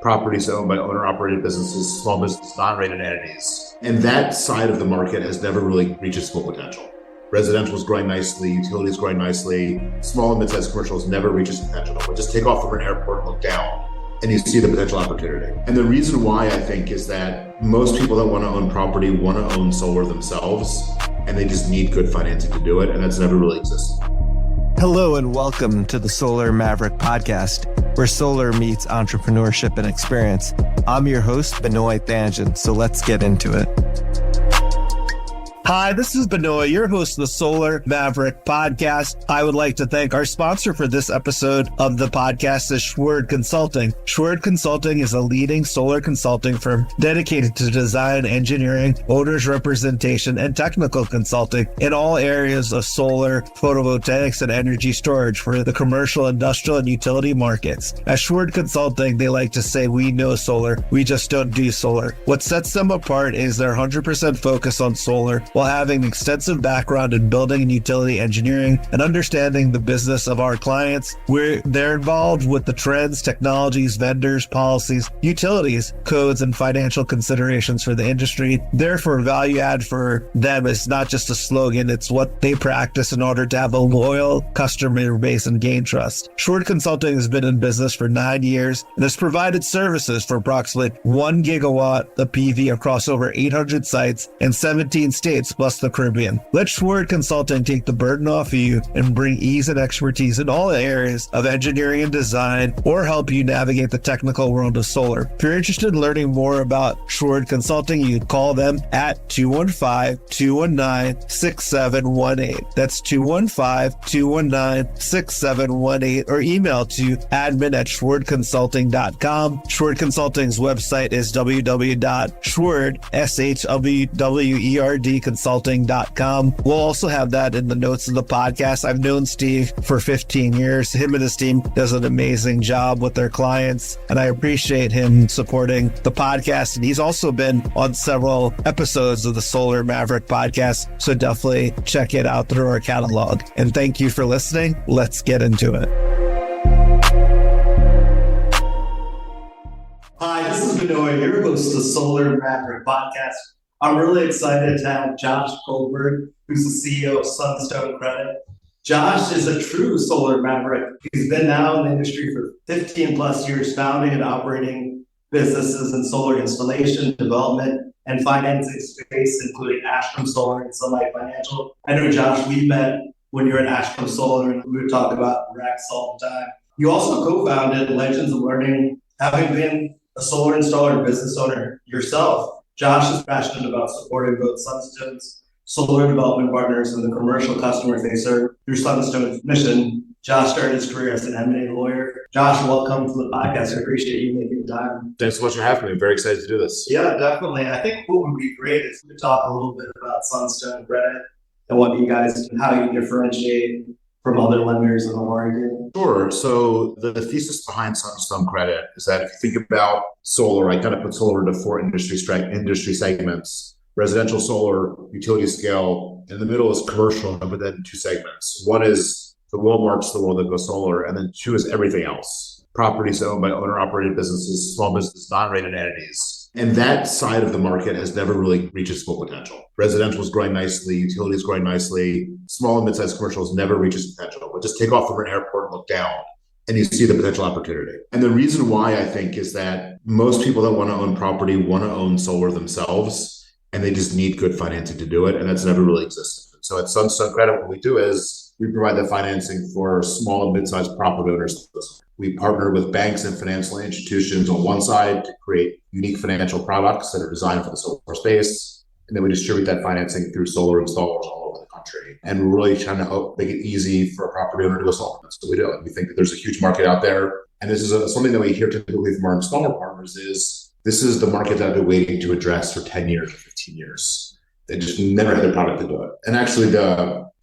properties owned by owner-operated businesses, small business, non-rated entities. And that side of the market has never really reached its full potential. Residential is growing nicely, utilities growing nicely, small and mid-sized commercials never reach its potential. But just take off from an airport and look down, and you see the potential opportunity. And the reason why, I think, is that most people that want to own property want to own solar themselves, and they just need good financing to do it, and that's never really existed. Hello and welcome to the Solar Maverick Podcast, where solar meets entrepreneurship and experience. I'm your host, Benoy Thanjan, so let's get into it. Hi, this is Benoy, your host of the Solar Maverick Podcast. I would like to thank our sponsor for this episode of the podcast is Schwerd Consulting. Schwerd Consulting is a leading solar consulting firm dedicated to design, engineering, owners representation, and technical consulting in all areas of solar, photovoltaics, and energy storage for the commercial, industrial, and utility markets. At Schwerd Consulting, they like to say, we know solar, we just don't do solar. What sets them apart is their 100% focus on solar, while having an extensive background in building and utility engineering and understanding the business of our clients. They're involved with the trends, technologies, vendors, policies, utilities, codes, and financial considerations for the industry. Therefore, value add for them is not just a slogan, it's what they practice in order to have a loyal customer base and gain trust. Schwerd Consulting has been in business for 9 years and has provided services for approximately 1 gigawatt of PV across over 800 sites in 17 states plus the Caribbean. Let Schwerd Consulting take the burden off of you and bring ease and expertise in all areas of engineering and design, or help you navigate the technical world of solar. If you're interested in learning more about Schwerd Consulting, you can call them at 215-219-6718. That's 215-219-6718, or email to admin@schwerdconsulting.com. Schwerd Consulting's website is www.schwerd, consulting.com. We'll also have that in the notes of the podcast. I've known Steve for 15 years. Him and his team does an amazing job with their clients, and I appreciate him supporting the podcast. And he's also been on several episodes of the Solar Maverick Podcast, so definitely check it out through our catalog. And thank you for listening. Let's get into it. Hi, this is Benoy, your host of the Solar Maverick Podcast. I'm really excited to have Josh Goldberg, who's the CEO of Sunstone Credit. Josh is a true solar maverick. He's been now in the industry for 15 plus years, founding and operating businesses in solar installation, development, and financing space, including Ashram Solar and Sunlight Financial. I know, Josh, we met when you were at Ashram Solar, and we would talk about racks all the time. You also co-founded Legends of Learning, having been a solar installer and business owner yourself. Josh is passionate about supporting both Sunstone's solar development partners and the commercial customers they serve through Sunstone's mission. Josh started his career as an M&A lawyer. Josh, welcome to the podcast. I appreciate you making the time. Thanks so much for having me. I'm very excited to do this. Yeah, definitely. I think what would be great is to talk a little bit about Sunstone Credit and what you guys, how you differentiate from other lenders in the market. Sure. So the thesis behind Sunstone Credit is that if you think about solar, I kind of put solar into 4 industry segments: residential solar, utility scale. In the middle is commercial, but then 2 segments. One is the Walmarts, the world that goes solar, and then 2 is everything else: properties owned by owner-operated businesses, small business, non-rated entities. And that side of the market has never really reached its full potential. Residential is growing nicely, utilities growing nicely, small and mid-sized commercials never reach its potential. But just take off from an airport and look down, and you see the potential opportunity. And the reason why, I think, is that most people that want to own property want to own solar themselves, and they just need good financing to do it, and that's never really existed. So at Sunstone Credit, what we do is we provide the financing for small and mid-sized property owners. We partner with banks and financial institutions on one side to create unique financial products that are designed for the solar space. And then we distribute that financing through solar installers all over the country. And we're really trying to make it easy for a property owner to go solar. That's what we do. And we think that there's a huge market out there. And this is something that we hear typically from our installer partners is this is the market that I've been waiting to address for 10 years or 15 years. They just never had the product to do it. And actually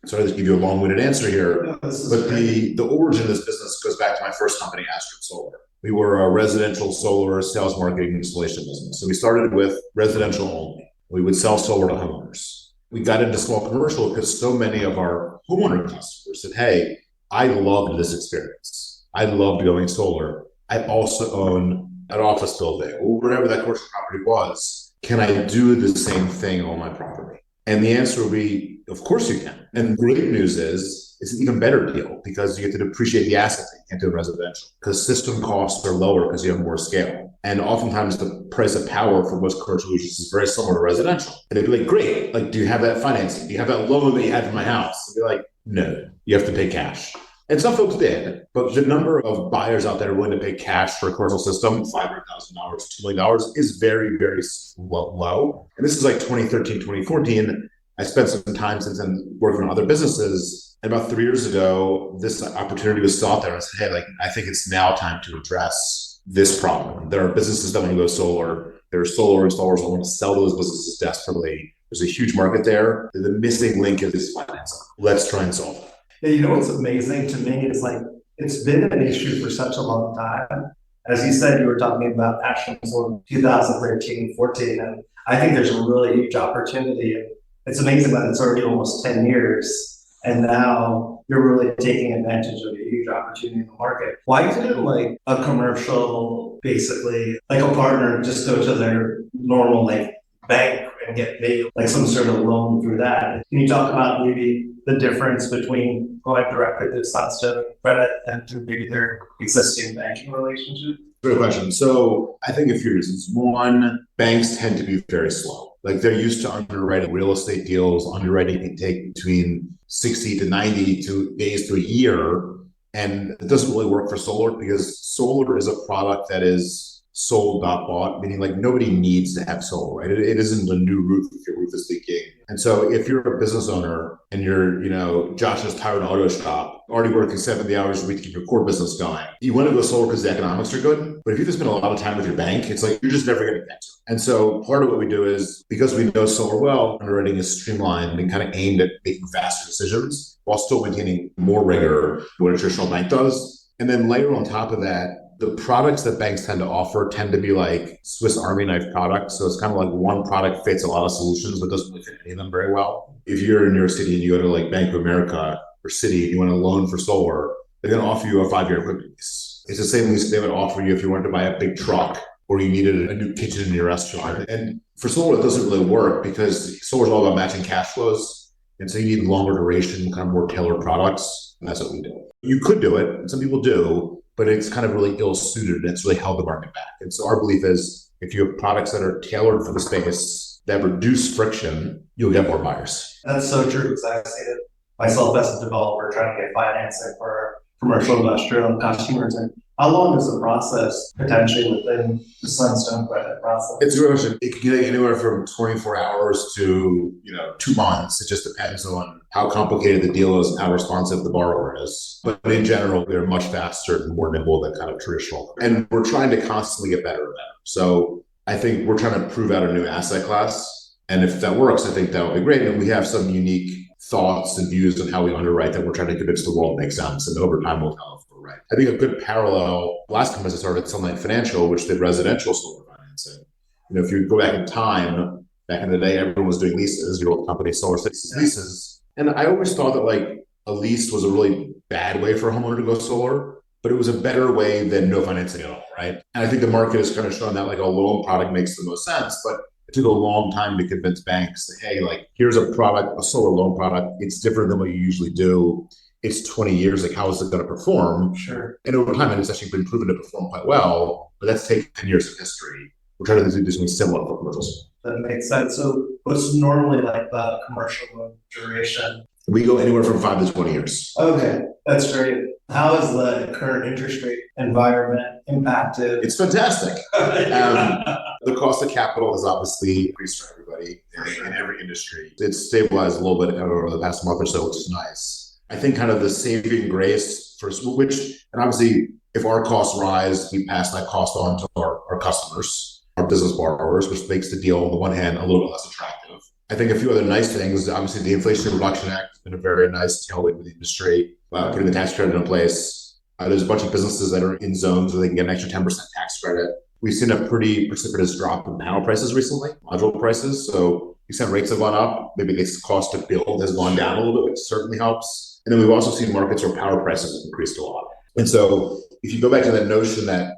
sorry to give you a long-winded answer here, but the origin of this business goes back to my first company, Ashram Solar. We were a residential solar sales, marketing, installation business. So we started with residential only. We would sell solar to homeowners. We got into small commercial because so many of our homeowner customers said, hey, I loved this experience. I loved going solar. I also own an office building, or whatever that commercial property was, can I do the same thing on my property? And the answer will be, of course you can. And the great news is it's an even better deal because you get to depreciate the asset that you can't do in residential because system costs are lower because you have more scale. And oftentimes the price of power for most commercial users is very similar to residential. And they'd be like, great, like, do you have that financing? Do you have that loan that you had for my house? And be like, no, you have to pay cash. And some folks did, but the number of buyers out there willing to pay cash for a commercial system, $500,000, $2 million, is very, very low. And this is like 2013, 2014. I spent some time since then working on other businesses. And about 3 years ago, this opportunity was sought there. I said, hey, like, I think it's now time to address this problem. There are businesses that want to go solar. There are solar installers that want to sell those businesses desperately. There's a huge market there. The missing link is financing. Let's try and solve it. Yeah, you know what's amazing to me is like it's been an issue for such a long time. As you said, you were talking about national solar 2013, 14, and I think there's a really huge opportunity. It's amazing that it's already almost 10 years, and now you're really taking advantage of a huge opportunity in the market. Why couldn't like a commercial, basically like a partner, just go to their normal like bank and get maybe like some sort of loan through that? Can you talk about maybe the difference between going directly to Sunstone Credit and to maybe their existing banking relationship? Great question. So I think a few reasons. One, banks tend to be very slow. Like they're used to underwriting real estate deals. Underwriting can take between 60 to 90 days to a year. And it doesn't really work for solar because solar is a product that is sold, not bought, meaning like nobody needs to have solar, right? It isn't a new roof if your roof is leaking. And so if you're a business owner and you're, Josh's Tire and Auto Shop, already working 70 hours a week to keep your core business going, you want to go solar because the economics are good. But if you just spend a lot of time with your bank, it's like you're just never going to get to it. And so part of what we do is because we know solar well, underwriting is streamlined and kind of aimed at making faster decisions while still maintaining more rigor than what a traditional bank does. And then layer on top of that, the products that banks tend to offer tend to be like Swiss Army knife products. So it's kind of like one product fits a lot of solutions, but doesn't really fit any of them very well. If you're in New York City and you go to like Bank of America or Citi and you want a loan for solar, they're going to offer you a 5-year equipment lease. It's the same lease they would offer you if you wanted to buy a big truck or you needed a new kitchen in your restaurant. And for solar, it doesn't really work because solar is all about matching cash flows. And so you need longer duration, kind of more tailored products. And that's what we do. You could do it, and some people do, but it's kind of really ill-suited and it's really held the market back. And so our belief is if you have products that are tailored for the space, that reduce friction, you'll get more buyers. That's so true, because I see it myself as a developer trying to get financing for commercial industrial customers. And how long is the process potentially within the Sunstone Credit process? It's a good question. It can take anywhere from 24 hours to 2 months. It just depends on how complicated the deal is and how responsive the borrower is. But in general, they're much faster and more nimble than kind of traditional. And we're trying to constantly get better and better. So I think we're trying to prove out a new asset class. And if that works, I think that would be great. And we have some unique thoughts and views on how we underwrite that we're trying to convince the world makes sense. And over time, we'll tell if we're right. I think a good parallel, last time I started Sunlight Financial, which did residential solar financing. If you go back in time, back in the day, everyone was doing leases. Your old company, Solar leases. And I always thought that like a lease was a really bad way for a homeowner to go solar, but it was a better way than no financing at all, right? And I think the market has kind of shown that like a loan product makes the most sense, but it took a long time to convince banks that, hey, like here's a product, a solar loan product. It's different than what you usually do. It's 20 years. Like, how is it going to perform? Sure. And over time, it's actually been proven to perform quite well, but that's taken 10 years of history. We're trying to do something similar for commercials. That makes sense. So what's normally like the commercial loan duration? We go anywhere from 5 to 20 years. Okay, that's great. How has the current interest rate environment impacted? It's fantastic. The cost of capital has obviously increased for everybody in every industry. It's stabilized a little bit over the past month or so, which is nice. I think kind of the saving grace for which, and obviously if our costs rise, we pass that cost on to our customers, our business borrowers, which makes the deal on the one hand a little bit less attractive. I think a few other nice things, obviously the Inflation Reduction Act has been a very nice tailwind for the industry, putting the tax credit in place. There's a bunch of businesses that are in zones where they can get an extra 10% tax credit. We've seen a pretty precipitous drop in panel prices recently, module prices. So extent rates have gone up. Maybe the cost to build has gone down a little bit, which certainly helps. And then we've also seen markets where power prices have increased a lot. And so if you go back to that notion that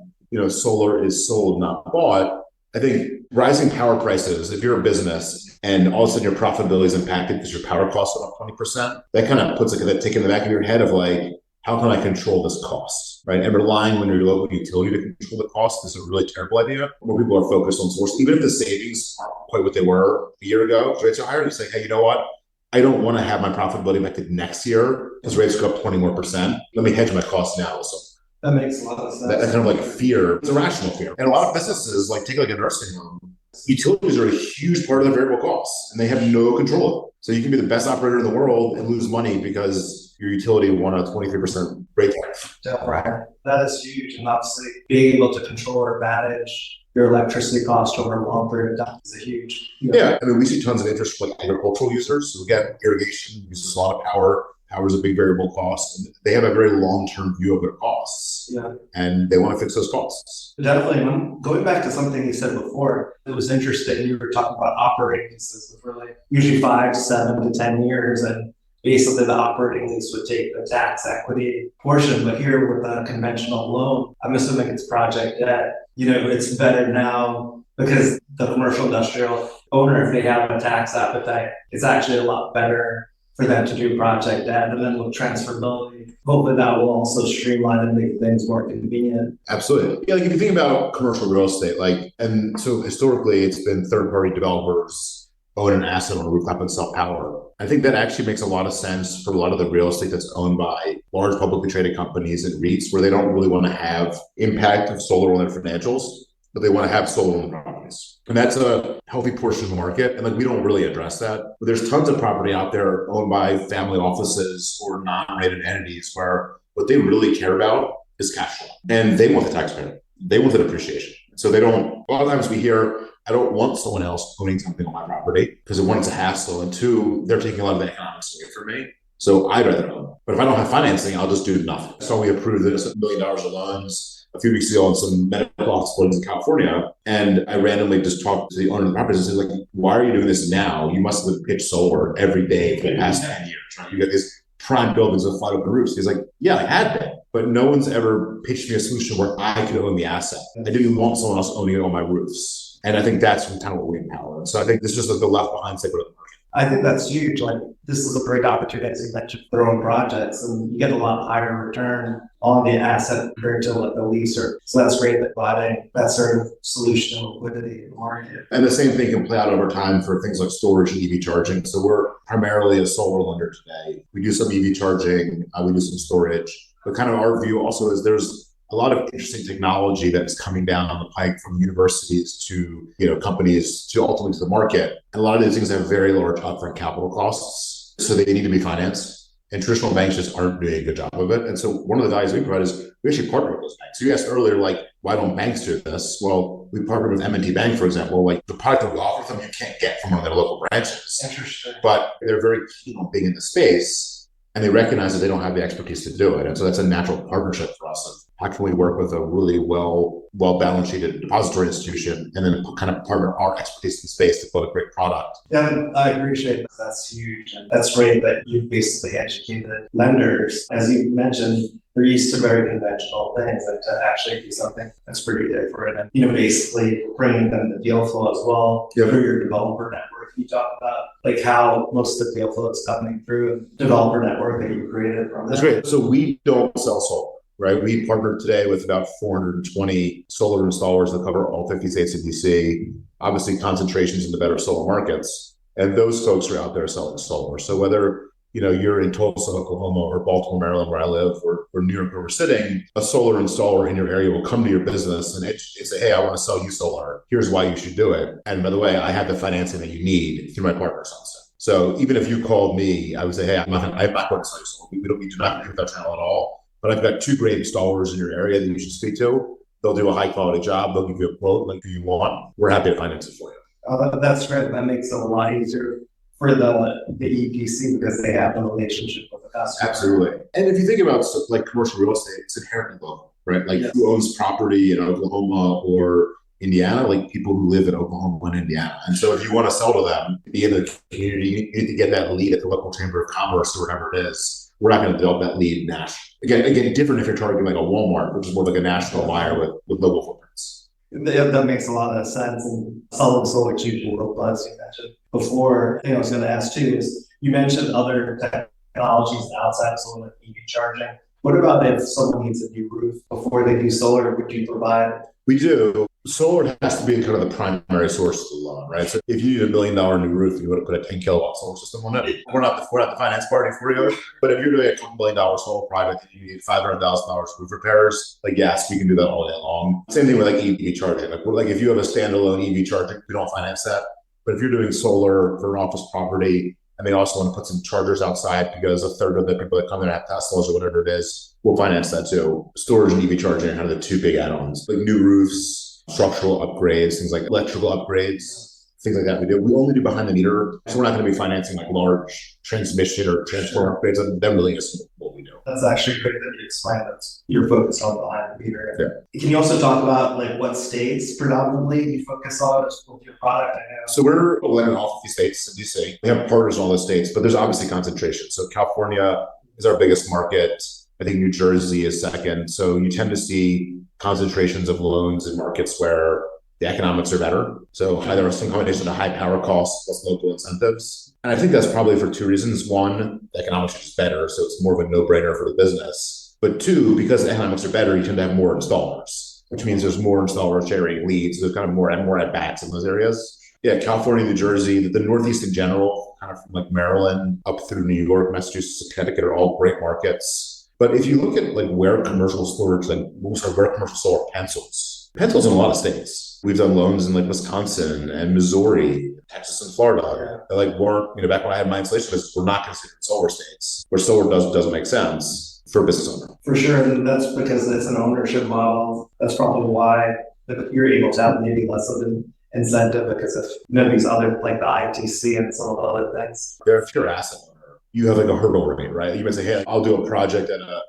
solar is sold, not bought. I think rising power prices, if you're a business and all of a sudden your profitability is impacted because your power costs are up 20%, that kind of puts like that tick in the back of your head of like, how can I control this cost, right? And relying on your local utility to control the cost is a really terrible idea. More people are focused on source, even if the savings aren't quite what they were a year ago. Rates are higher. You say, hey, you know what? I don't want to have my profitability affected next year because rates go up 20 more percent. Let me hedge my costs now. So that makes a lot of sense. That kind of like fear, it's a rational fear. And a lot of businesses, like take like a nursing home, utilities are a huge part of the variable costs and they have no control of it. So you can be the best operator in the world and lose money because your utility won a 23% rate tariff. Right. That is huge. And obviously being able to control or manage your electricity cost over a long period of time is a huge. Yeah. I mean, we see tons of interest from like agricultural users. So we get irrigation uses a lot of power. Power is a big variable cost. And they have a very long-term view of their costs. Yeah. And they want to fix those costs. Definitely. Going back to something you said before, it was interesting. You were talking about operating leases for like usually 5, 7 to 10 years. And basically the operating lease would take the tax equity portion. But here with a conventional loan, I'm assuming it's project debt. It's better now because the commercial industrial owner, if they have a tax appetite, it's actually a lot better for them to do project debt. And then with transferability, hopefully that will also streamline and make things more convenient. Absolutely. Yeah, like if you think about commercial real estate, and so historically it's been third-party developers own an asset on a rooftop and sell power. I think that actually makes a lot of sense for a lot of the real estate that's owned by large publicly traded companies and REITs where they don't really want to have impact of solar on their financials, but they want to have solar on the properties. And that's a healthy portion of the market. And we don't really address that. But there's tons of property out there owned by family offices or non-rated entities where what they really care about is cash flow. And they want the tax credit. They want the depreciation. So they don't, a lot of times we hear, I don't want someone else owning something on my property because one, it's a hassle, and two, they're taking a lot of the economics away from me. So I'd rather own. But if I don't have financing, I'll just do nothing. So we approved this $1 million of loans a few weeks ago on some medical office buildings in California. And I randomly just talked to the owner of the property and said, like, why are you doing this now? You must have pitched solar every day for the past 10 years, right? You got these prime buildings with flat open roofs. He's like, yeah, I had been, but no one's ever pitched me a solution where I could own the asset. I didn't want someone else owning it on my roofs. And I think that's kind of what we empower. So I think this is just the left behind segment of the market. I think that's huge. This is a great opportunity to mention their own projects, and you get a lot higher return on the asset compared to the leaser. So that's great that providing that sort of solution and liquidity in the market. And the same thing can play out over time for things like storage and EV charging. So we're primarily a solar lender today. We do some EV charging, we do some storage, but kind of our view also is there's a lot of interesting technology that is coming down on the pike from universities to companies to ultimately to the market. And a lot of these things have very large upfront capital costs, so they need to be financed. And traditional banks just aren't doing a good job of it. And so one of the values we provide is we actually partner with those banks. So you asked earlier, why don't banks do this? Well, we partnered with M&T Bank, for example. The product that we offer them, you can't get from one of their local branches. Interesting. But they're very keen on being in the space. And they recognize that they don't have the expertise to do it. And so that's a natural partnership for us of how can we work with a really well balance sheeted depository institution and then kind of partner our expertise in the space to build a great product. Yeah, I appreciate that. That's huge. And that's great that you've basically educated lenders. As you mentioned, they're used to very conventional things, and to actually do something that's pretty different. And, basically bringing them the deal flow as well through your developer network. You talk about how most of the deal flow is coming through a developer network that you created from That's great. So we don't sell solar, right? We partnered today with about 420 solar installers that cover all 50 states and DC, obviously concentrations in the better solar markets. And those folks are out there selling solar. So whether you're in Tulsa, Oklahoma, or Baltimore, Maryland, where I live, or New York, where we're sitting, a solar installer in your area will come to your business and say, hey, I want to sell you solar. Here's why you should do it. And by the way, I have the financing that you need through my partner, Sunstone. So even if you called me, I would say, hey, I'm not going to sell you solar. We do not do that channel at all. But I've got 2 great installers in your area that you should speak to. They'll do a high quality job. They'll give you a quote like you want. We're happy to finance it for you. Oh, that's great. That makes it a lot easier for the EPC because they have a relationship with the customer. Absolutely. And if you think about commercial real estate, it's inherently local, right? Who owns property in Oklahoma or Indiana? People who live in Oklahoma and Indiana. And so if you want to sell to them, be in the community, you need to get that lead at the local chamber of commerce or whatever it is. we're not going to develop that lead national. Again, different if you're targeting like a Walmart, which is more like a national buyer with local footprints. That makes a lot of sense. And solid solar achieved world buzz you mentioned before. I was going to ask too is you mentioned other technologies outside of solar, like EV charging. What about if someone needs a new roof before they do solar? Would you provide? We do. Solar has to be kind of the primary source of the loan, right? So if you need $1 million new roof, you want to put a 10 kilowatt solar system on it. We're not the finance party for you. But if you're doing a $2 million solar project and you need $500,000 roof repairs, like yes, we can do that all day long. Same thing with like EV charging. Like if you have a standalone EV charging, we don't finance that. But if you're doing solar for an office property, and they also want to put some chargers outside because a third of the people that come in have Teslas or whatever it is, we'll finance that too. Storage and EV charging are kind of the two big add-ons, like new roofs, structural upgrades, things like electrical upgrades, things like that we do. We only do behind the meter. So we're not going to be financing like large transmission or transformer upgrades. That really isn't what we do. That's actually great that you explained that you're focused on behind the meter. Yeah. Can you also talk about like what states predominantly you focus on with your product? I know. So we're in all 50 states in DC. We have partners in all those states, but there's obviously concentration. So California is our biggest market. I think New Jersey is second. So you tend to see concentrations of loans in markets where the economics are better. So either some combination of high power costs plus local incentives. And I think that's probably for two reasons. One, the economics are just better, so it's more of a no-brainer for the business. But two, because the economics are better, you tend to have more installers, which means there's more installers sharing leads. There's kind of more at-bats in those areas. Yeah, California, New Jersey, the Northeast in general, kind of from like Maryland up through New York, Massachusetts, Connecticut are all great markets. But if you look at like where commercial storage, like where commercial solar pencils in a lot of states. We've done loans in like Wisconsin and Missouri, Texas and Florida. They like weren't, back when I had my installation business, we're not considered solar states where solar doesn't make sense for a business owner. For sure. And that's because it's an ownership model. That's probably why you're able to have maybe less of an incentive because of these other like the ITC and some of the other things. If you're an asset owner, you have like a hurdle rate, right? You might say, hey, I'll do a project at a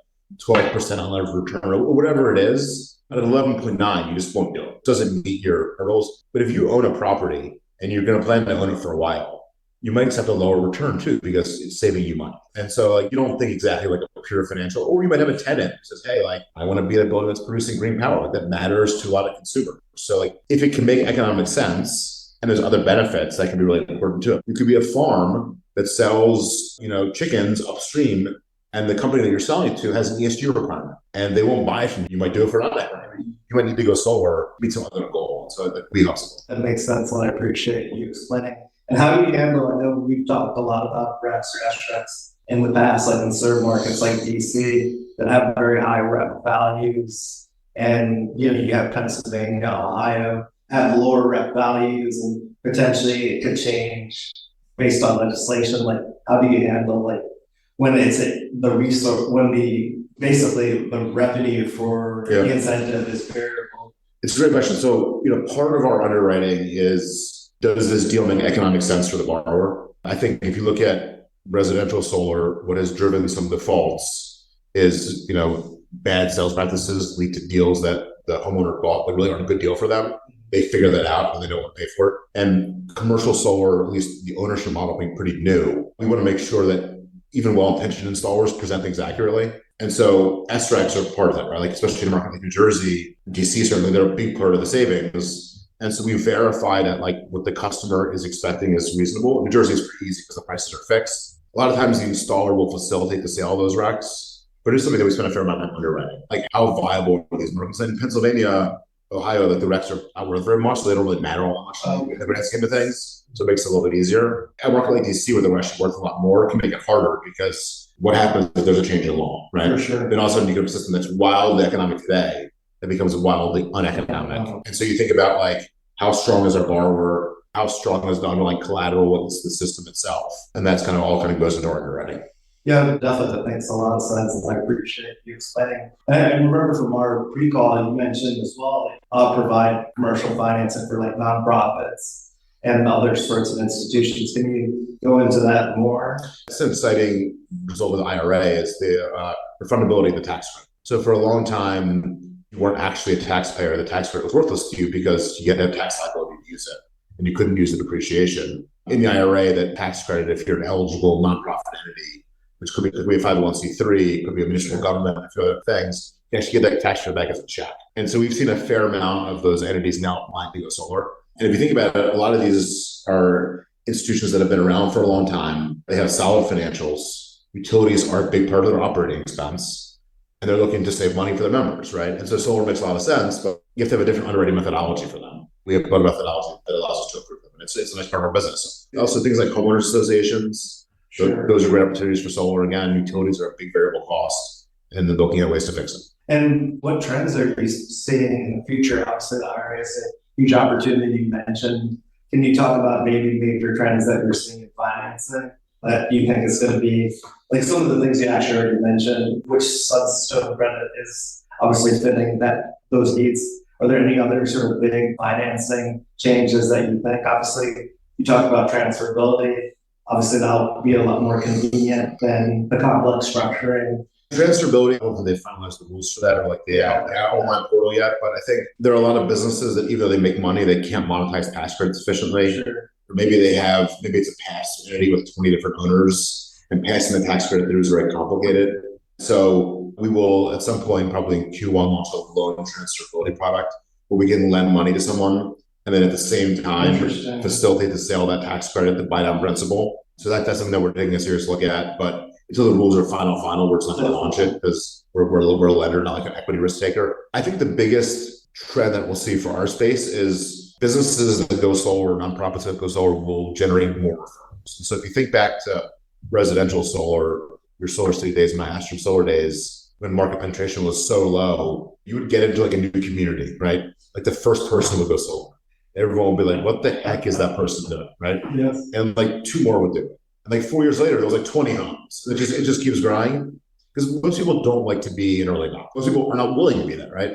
12% unlevered return or whatever it is. At 11.9, you just won't do it. It doesn't meet your hurdles. But if you own a property and you're going to plan to own it for a while, you might accept a lower return too because it's saving you money. And so like you don't think exactly like a pure financial, or you might have a tenant who says, hey, like I want to be a building that's producing green power. Like that matters to a lot of consumers. So like if it can make economic sense and there's other benefits that can be really important too. You could be a farm that sells, chickens upstream, and the company that you're selling it to has an ESG requirement, and they won't buy from you. You might do it for another. You might need to go solar, meet some other goal. So we hustle. That makes sense, and I appreciate you explaining. And how do you handle? I know we've talked a lot about reps or abstracts in the past, like in certain markets like DC that have very high rep values, and you have Pennsylvania, Ohio have lower rep values, and potentially it could change based on legislation. Like, how do you handle like when it's the resource, when basically the revenue for the incentive is variable? It's a great question. So, part of our underwriting is, does this deal make economic sense for the borrower? I think if you look at residential solar, what has driven some defaults is, bad sales practices lead to deals that the homeowner bought that really aren't a good deal for them. They figure that out and they don't want to pay for it. And commercial solar, at least the ownership model being pretty new, we want to make sure that even well-intentioned installers present things accurately. And so SRECs are part of that, right? Like, especially in a market like New Jersey, DC, certainly, they're a big part of the savings. And so we verify that like what the customer is expecting is reasonable. New Jersey is pretty easy because the prices are fixed. A lot of times the installer will facilitate the sale of those RECs, but it's something that we spend a fair amount of time underwriting. Like, how viable are these markets? In Pennsylvania, Ohio, like the RECs are not worth very much, so they don't really matter all that much in the grand scheme of things. So it makes it a little bit easier. At a market like DC, where they're actually worth a lot more, it can make it harder because what happens if there's a change in law, right? For sure. Then all of a sudden you get a system that's wildly economic today that becomes wildly uneconomic. Wow. And so you think about like, how strong is our borrower? How strong is the underlying collateral? What is the system itself? And that's kind of goes into our underwriting. Yeah, definitely. That makes a lot of sense. And I appreciate you explaining. And I remember from our pre-call, you mentioned as well, provide commercial financing for like nonprofits and other sorts of institutions. Can you go into that more? It's an exciting result of the IRA is the refundability of the tax credit. So for a long time, you weren't actually a taxpayer. The tax credit was worthless to you because you had no tax liability to use it, and you couldn't use the depreciation. In the IRA, that tax credit, if you're an eligible nonprofit entity, which could be a 501c3, could be a municipal government, a few other things, you actually get that tax credit back as a check. And so we've seen a fair amount of those entities now applying to go solar. And if you think about it, a lot of these are institutions that have been around for a long time. They have solid financials. Utilities are a big part of their operating expense, and they're looking to save money for their members, right? And so solar makes a lot of sense, but you have to have a different underwriting methodology for them. We have a methodology that allows us to approve them. And it's a nice part of our business. Also, things like homeowners associations, sure. Those are great opportunities for solar. Again, utilities are a big variable cost, and then looking at ways to fix them. And what trends are you seeing in the future? Obviously, the IRA is a huge opportunity you mentioned. Can you talk about maybe major trends that you're seeing in financing that you think is going to be, like some of the things you actually already mentioned, which Sunstone Credit is obviously fitting those needs? Are there any other sort of big financing changes that you think? Obviously, you talk about transferability. Obviously, that'll be a lot more convenient than the complex structuring. Transferability, I don't think they've finalized the rules for that or like the online portal yet, but I think there are a lot of businesses that either they make money, they can't monetize tax credits efficiently, sure. Or maybe it's a pass entity with 20 different owners, and passing the tax credit through is very complicated. So we will, at some point, probably in Q1, launch a loan transferability product where we can lend money to someone and then at the same time facilitate the sale of that tax credit to buy down principal. So that's something that we're taking a serious look at, but until the rules are final, we're just not going to launch it because we're a lender, not like an equity risk taker. I think the biggest trend that we'll see for our space is businesses that go solar, nonprofits that go solar will generate more referrals. So if you think back to residential solar, your Solar City days, my Astro Solar days, when market penetration was so low, you would get into like a new community, right? Like the first person would go solar. Everyone would be like, what the heck is that person doing, right? Yes. And like 2 more would do it. And like 4 years later, there was like 20 homes. It just keeps growing because most people don't like to be in early adopters. Most people are not willing to be that, right?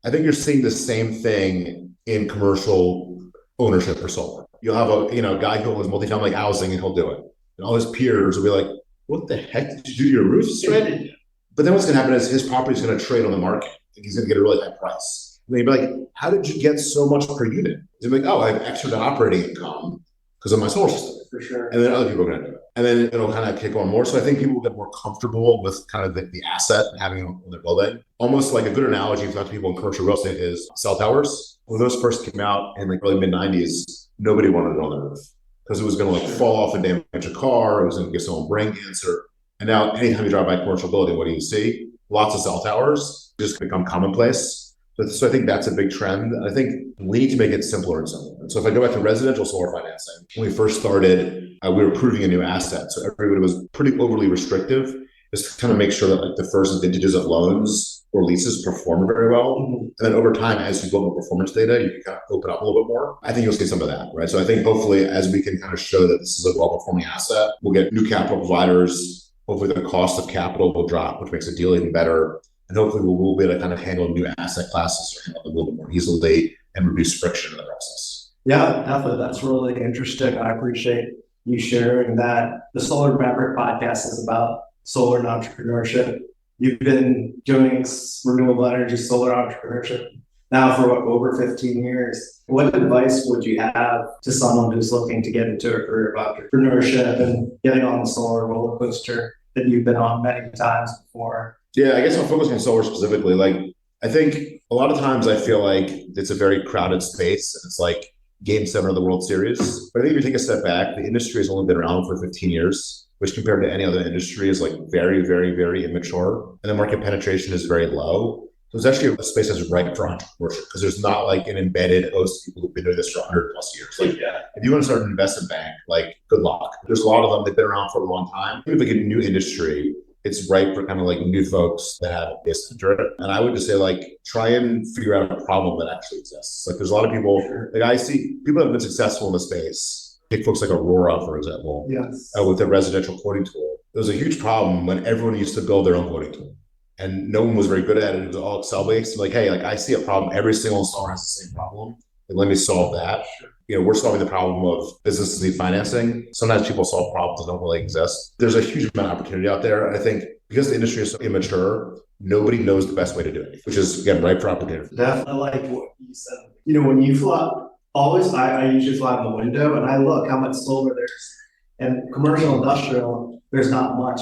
I think you're seeing the same thing in commercial ownership for solar. You'll have a guy who owns multifamily housing and he'll do it. And all his peers will be like, what the heck did you do to your roofs, right? But then what's going to happen is his property is going to trade on the market and he's going to get a really high price. And they'd be like, how did you get so much per unit? He'd be like, oh, I have extra operating income because of my solar system. For sure. And then other people are going to do it. And then it'll kind of kick on more. So I think people will get more comfortable with kind of the asset and having it on their building. Almost like a good analogy for people in commercial real estate is cell towers. When those first came out in like early mid-90s, nobody wanted it on their roof because it was going to like fall off and damage a car. It was going to give someone brain cancer. And now anytime you drive by a commercial building, what do you see? Lots of cell towers just become commonplace. So I think that's a big trend. I think we need to make it simpler and simpler. And so if I go back to residential solar financing, when we first started, we were approving a new asset. So everybody was pretty overly restrictive, just to kind of make sure that like the first vintages of loans or leases perform very well. Mm-hmm. And then over time, as you build more performance data, you can kind of open up a little bit more. I think you'll see some of that, right? So I think hopefully as we can kind of show that this is a well-performing asset, we'll get new capital providers. Hopefully the cost of capital will drop, which makes the deal even better. And hopefully we'll be able to kind of handle new asset classes a little bit more easily and reduce friction in the process. Yeah, definitely. That's really interesting. I appreciate you sharing that. The Solar Maverick Podcast is about solar and entrepreneurship. You've been doing renewable energy solar entrepreneurship now for over 15 years. What advice would you have to someone who's looking to get into a career of entrepreneurship and getting on the solar roller coaster that you've been on many times before? Yeah, I guess I'll focus on solar specifically. Like, I think a lot of times I feel like it's a very crowded space. It's like Game 7 of the World Series. But I think if you take a step back, the industry has only been around for 15 years, which compared to any other industry is like very, very, very immature. And the market penetration is very low. So it's actually a space that's ripe for entrepreneurship because there's not like an embedded host of people who've been doing this for 100 plus years. Like, if you want to start an investment bank, like, good luck. There's a lot of them that've been around for a long time. If like a new industry, it's ripe for kind of like new folks that have this into it. And I would just say like, try and figure out a problem that actually exists. Like there's a lot of people, like I see people that have been successful in the space. Take folks like Aurora, for example, yes, with their residential quoting tool. There was a huge problem when everyone used to build their own quoting tool and no one was very good at it. It was all Excel based. Like, hey, like I see a problem. Every single installer has the same problem. Like, let me solve that. We're solving the problem of businesses need financing. Sometimes people solve problems that don't really exist. There's a huge amount of opportunity out there. And I think because the industry is so immature, nobody knows the best way to do it, which is, again, ripe for opportunity. Definitely like what you said. When you fly, always, I usually fly in the window and I look how much solar there's. And commercial industrial, there's not much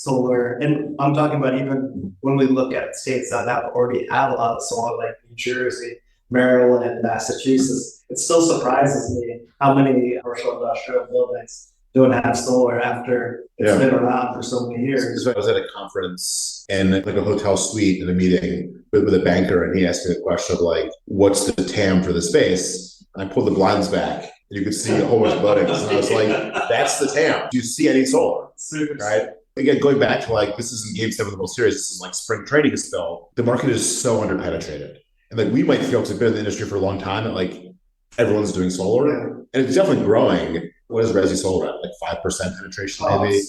solar. And I'm talking about even when we look at states that have already had a lot of solar, like New Jersey, Maryland, Massachusetts, it still surprises me how many commercial industrial buildings don't have solar after it's been around for so many years. I was at a conference and like a hotel suite in a meeting with a banker, and he asked me the question of like, what's the TAM for the space? And I pulled the blinds back and you could see a whole bunch of buildings. And I was like, that's the TAM. Do you see any solar? Right? Again, going back to like, this isn't game 7 of the World Series, this is like spring training still. The market is so underpenetrated. And like we might feel, because we've been in the industry for a long time, and like everyone's doing solar. And it's definitely growing. What is resi solar at? Like 5% penetration maybe?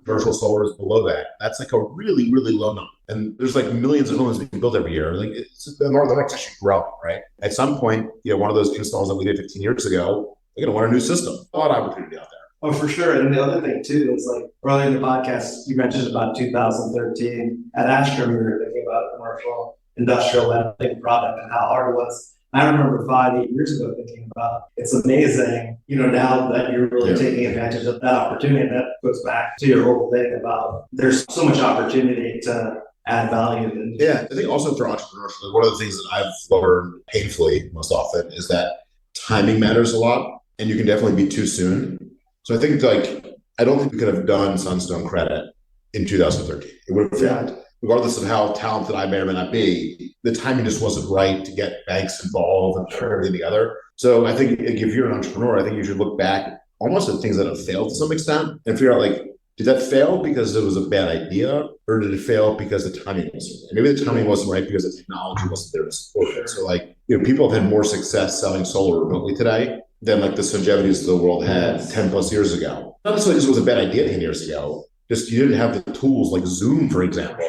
Commercial solar is below that. That's like a really, really low number. And there's like millions of homes being built every year. Like the market's actually growing, right? At some point, one of those installs that we did 15 years ago, they're going to want a new system. A lot of opportunity out there. Oh, for sure. And the other thing too is like earlier in the podcast, you mentioned about 2013 at Astra, we were thinking about commercial industrial lending product and how hard it was. I remember 5-8 years ago thinking about it's amazing, now that you're really taking advantage of that opportunity. That goes back to your whole thing about there's so much opportunity to add value. I think also for entrepreneurs, one of the things that I've learned painfully most often is that timing matters a lot, and you can definitely be too soon. So I think I don't think we could have done Sunstone Credit in 2013. It would have failed. Regardless of how talented I may or may not be, the timing just wasn't right to get banks involved and turn everything together. So I think if you're an entrepreneur, I think you should look back almost at things that have failed to some extent and figure out did that fail because it was a bad idea, or did it fail because the timing wasn't right? Maybe the timing wasn't right because the technology wasn't there to support it. So people have had more success selling solar remotely today than the Sungevities of the world had 10 plus years ago. Not necessarily just was a bad idea 10 years ago, just you didn't have the tools like Zoom, for example.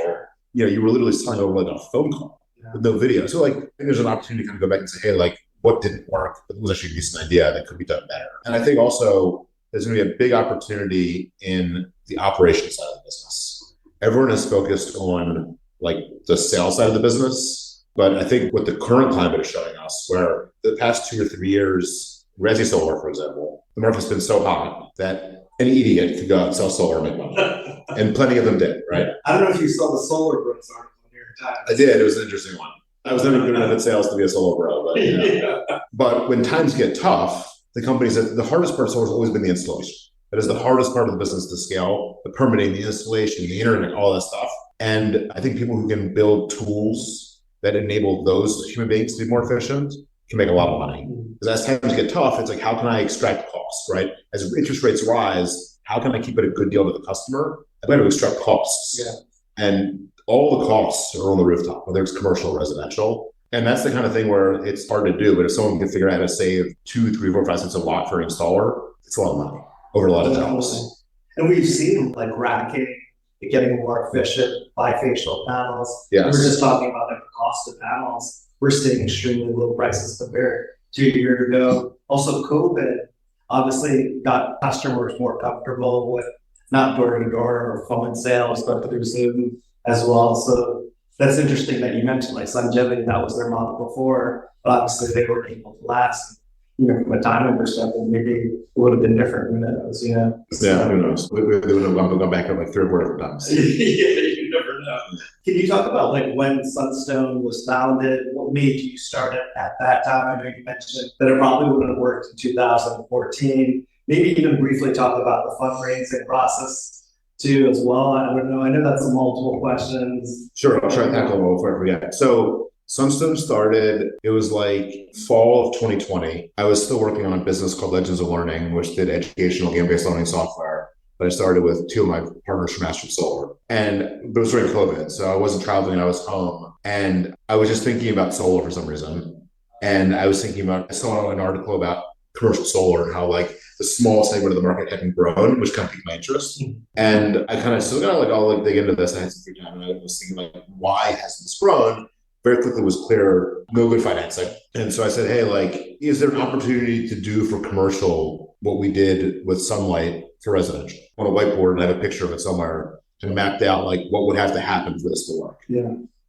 You were literally selling over a phone call with no video. So I think there's an opportunity to kind of go back and say, hey, what didn't work? It was actually a decent idea that could be done better. And I think also there's going to be a big opportunity in the operations side of the business. Everyone is focused on the sales side of the business. But I think what the current climate is showing us, where the past 2 or 3 years, resi solar, for example, the market's been so hot that any idiot could go out and sell solar and make money. And plenty of them did, right? I don't know if you saw the Solar Bros article in New York Times. I did. It was an interesting one. I was never good enough at sales to be a solar bro, but But when times get tough, the companies the hardest part of solar has always been the installation. That is the hardest part of the business to scale: the permitting, the installation, the internet, all that stuff. And I think people who can build tools that enable those human beings to be more efficient can make a lot of money. Because as times get tough, it's how can I extract costs, right? As interest rates rise, how can I keep it a good deal to the customer? I've got to extract costs. And all the costs are on the rooftop, whether it's commercial or residential. And that's the kind of thing where it's hard to do. But if someone can figure out how to save 2, 3, 4, 5 cents a watt for an installer, it's a lot of money over a lot of jobs. And we've seen racking, getting more efficient, bifacial panels. Yes. We were just talking about the cost of panels. We're seeing extremely low prices compared to a year ago. Also, COVID obviously got customers more comfortable with not door-to-door or phone sales, but through Zoom as well. So that's interesting that you mentioned Sungevity, that was their model before, but obviously they were able to last. From a timing perspective, maybe it would have been different. Who knows? Yeah, who knows? We would have gone back up 3 or 4 different times. You never know. Can you talk about when Sunstone was founded? What made you start it at that time? I know you mentioned that it probably wouldn't have worked in 2014. Maybe even briefly talk about the fundraising process too as well. I don't know. I know that's multiple questions. Sure, I'll try to tackle them before I forget. So Sunstone started, it was fall of 2020. I was still working on a business called Legends of Learning, which did educational game-based learning software. But I started with 2 of my partners from Astro Solar. And it was during COVID, so I wasn't traveling, I was home. And I was just thinking about solar for some reason. And I was thinking I saw an article about commercial solar and how the small segment of the market hadn't grown, which kind of piqued my interest. And I kind of still got I'll dig into this. I had some free time, and I was thinking why hasn't this grown? Very quickly was clear, no good financing. And so I said, hey, is there an opportunity to do for commercial what we did with Sunlight for residential? On a whiteboard, and I have a picture of it somewhere, and mapped out what would have to happen for this to work.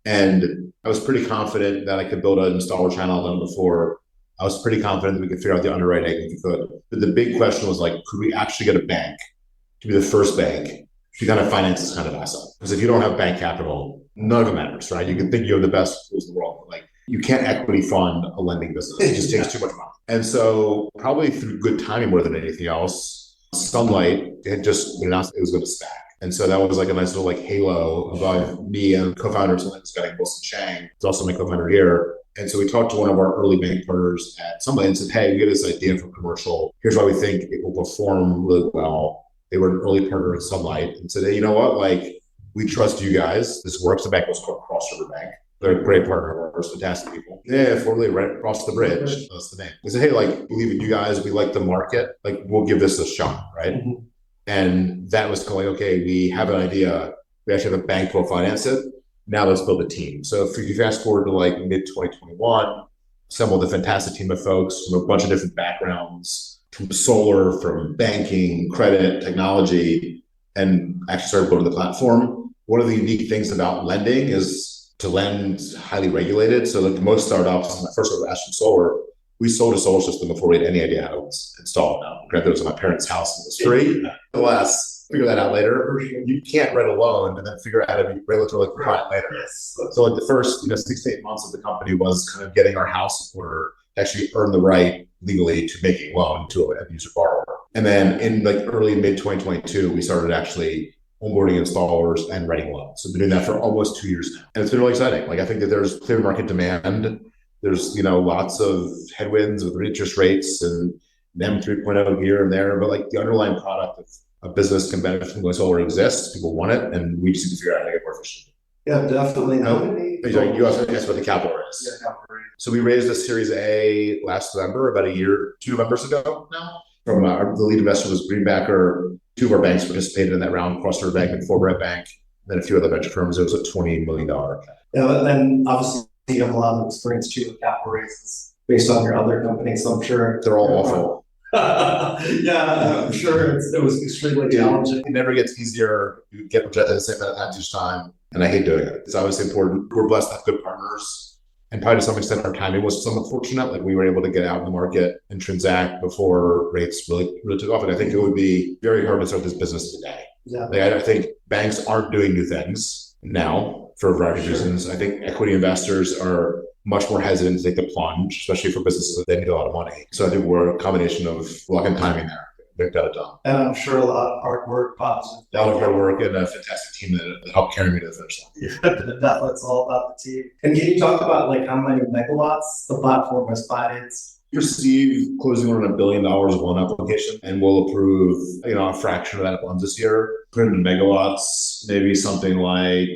And I was pretty confident that I could build an installer channel I'd done before. I was pretty confident that we could figure out the underwriting if we could. But the big question was could we actually get a bank to be the first bank she kind of finances kind of asset. Because if you don't have bank capital, none of it matters, right? You can think you have the best tools in the world, but like you can't equity fund a lending business. It just takes too much money. And so probably through good timing more than anything else, Sunlight had just announced it was going to SPAC. And so that was like a nice little like halo above me and co-founder, so this guy, Wilson Chang, who's also my co-founder here. And so we talked to one of our early bank partners at Sunlight and said, hey, we get this idea for commercial. Here's why we think it will perform really well. They were an early partner at Sunlight and said, hey, you know what? Like, we trust you guys. This works. The bank was called Cross River Bank. They're a great partner of ours, fantastic people. Yeah, if we're really right across the bridge, that's the name. They said, hey, like, believe in you guys. We like the market. Like, we'll give this a shot, right? Mm-hmm. And that was going, okay, we have an idea. We actually have a bank will finance it. Now let's build a team. So if you fast forward to like mid-2021, assembled a fantastic team of folks from a bunch of different backgrounds, from solar, from banking, credit, technology, and actually started building the platform. One of the unique things about lending is to lend highly regulated. So like most startups, when I first started Ashton Solar, we sold a solar system before we had any idea how to install it. Now, granted, it was at my parents' house and it was free. Alas, figure that out later. You can't write a loan and then figure out how to be regulatory compliant later. Yes. So like the first 6 to 8 months of the company was kind of getting our house in order to actually earn the right legally to making a loan to a user borrower. And then in like early mid-2022, we started actually onboarding installers and writing loans. So we've been doing that for almost 2 years now. And it's been really exciting. Like I think that there's clear market demand. There's, lots of headwinds with interest rates and NEM 3.0 here and there, but like the underlying product of a business can benefit from going solar exists. People want it, and we just need to figure out how to get more efficient. Yeah, definitely. You also asked what the capital raise. Yeah, capital raise. So we raised a Series A last November, about 2 Novembers ago now. From the lead investor was Greenbacker. 2 of our banks participated in that round, Cross River Bank and Forbright Bank, and then a few other venture firms. It was a $20 million. Yeah, and then obviously you have a lot of experience too with capital raises based on your other companies, so I'm sure they're all awful. Yeah, I'm sure it was extremely challenging. It never gets easier. You get rejected at the same amount of time, and I hate doing it. It's obviously important. We're blessed to have good partners, and probably to some extent our timing was somewhat fortunate. Like we were able to get out in the market and transact before rates really took off. And I think it would be very hard to start this business today. Yeah. Like, I think banks aren't doing new things now for a variety of reasons. I think equity investors are much more hesitant to take the plunge, especially for businesses that need a lot of money. So I think we're a combination of luck and timing there. They've got it done. And I'm sure a lot of hard work, positive. A lot of hard work and a fantastic team that helped carry me to the finish line. That's all about the team. And can you talk about like how many megawatts the platform has financed? We received closing on $1 billion of loan application, and we'll approve a fraction of that loans this year. 300 megawatts, maybe something like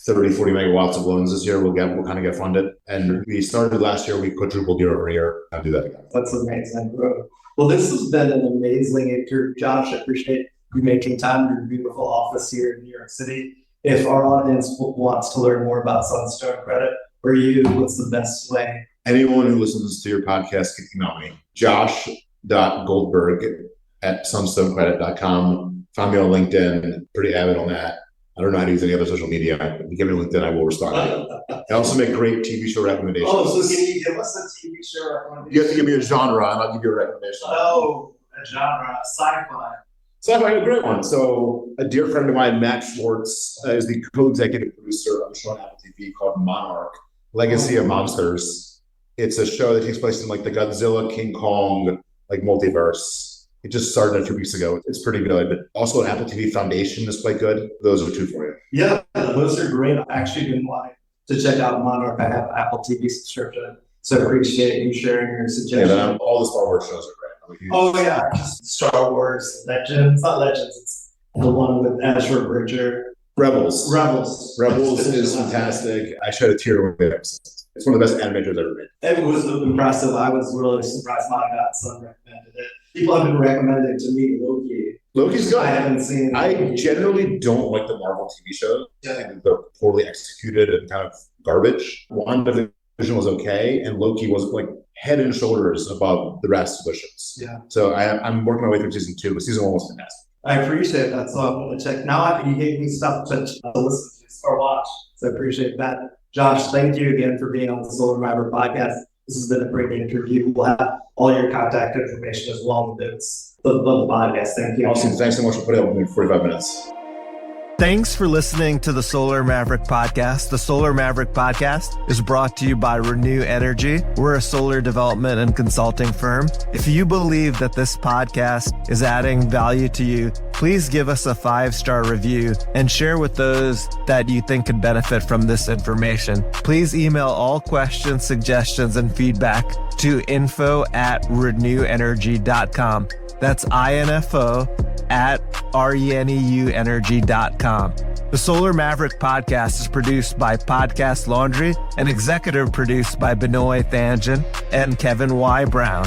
30, 40 megawatts of loans this year we'll kind of get funded. And we started last year, we quadrupled year over year. I'll do that again. That's amazing, bro. Well, this has been an amazing interview, Josh. I appreciate you making time in your beautiful office here in New York City. If our audience wants to learn more about Sunstone Credit or you, what's the best way? Anyone who listens to your podcast can email me, josh.goldberg@sunstonecredit.com. Find me on LinkedIn. Pretty avid on that. I don't know how to use any other social media. If you give me LinkedIn, I will respond to you. I also make great TV show recommendations. Oh, so can you give us a TV show recommendation? You have to give me a genre, and I'll give you a recommendation. Oh, a genre, sci-fi. Sci-fi, a great one. So a dear friend of mine, Matt Schwartz, is the co-executive producer of a show on Apple TV called Monarch, Legacy of Monsters. It's a show that takes place in like the Godzilla, King Kong, like multiverse. It just started 2 weeks ago. It's pretty good. But also an Apple TV Foundation is quite good. Those are 2 for you. Yeah, those are great. I actually been wanting to check out Monarch. I have Apple TV subscription. So I appreciate you sharing your suggestions. Yeah, all the Star Wars shows are great. Oh, yeah. Star Wars Legends. Not Legends. It's the one with Ezra Bridger. Rebels. Rebels is fantastic. I shed a tear with it. It's one of the best animators ever made. It was impressive. I was really surprised my godson recommended it. People have been recommending to me Loki. Loki's good. I haven't seen it. I generally don't like the Marvel TV shows. I think they're poorly executed and kind of garbage. WandaVision was okay, and Loki was like head and shoulders above the rest of the shows. Yeah. So I'm working my way through season 2, but season 1 was fantastic. I appreciate that. So I'm going to check. Now you gave me stuff to listen to or watch. So I appreciate that. Josh, thank you again for being on the Solar Maverick Podcast. This has been a great interview. We'll have all your contact information as well with the podcast. Thank you. Awesome. Thanks so much for putting up with me for 45 minutes. Thanks for listening to the Solar Maverick Podcast. The Solar Maverick Podcast is brought to you by Reneu Energy. We're a solar development and consulting firm. If you believe that this podcast is adding value to you, please give us a 5-star review and share with those that you think could benefit from this information. Please email all questions, suggestions, and feedback to info@reneuenergy.com. That's info@reneuenergy.com. The Solar Maverick Podcast is produced by Podcast Laundry and executive produced by Benoy Thanjan and Kevin Y. Brown.